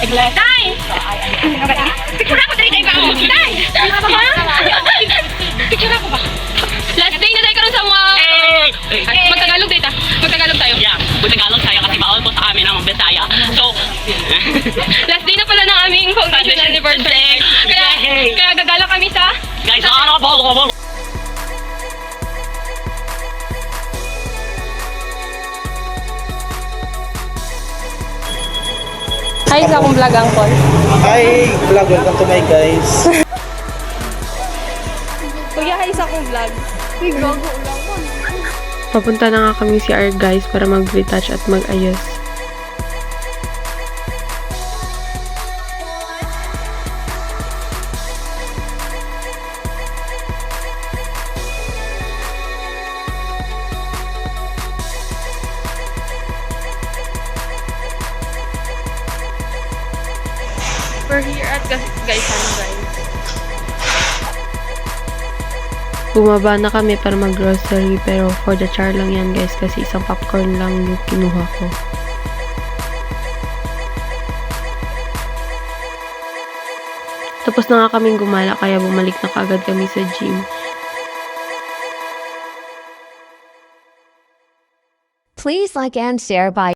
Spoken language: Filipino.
Day! Picture ako dali tayo ba? Day! Picture ako ba? Last day na tayo karon sa mga... Magtagalog data. Magtagalog tayo. Yeah, magtagalog tayo kasi bawal po sa amin ang Bisaya. So, Last day na pala ng aming foundation anniversary. Kaya gagala kami sa... guys, ano ba? Hi sa akong vlog, Angkol. Hi vlog, welcome to my guys. Kuya, hi sa akong vlog. Uy, gago lang mo. Papunta na nga kami CR guys para mag-retouch at mag-ayos. We're here at Gaysan, guys. Bumaba na kami para mag-grocery pero for the char lang yan guys kasi isang popcorn lang yung kinuha ko. Tapos na nga kaming gumala kaya bumalik na kaagad kami sa gym. Please like and share by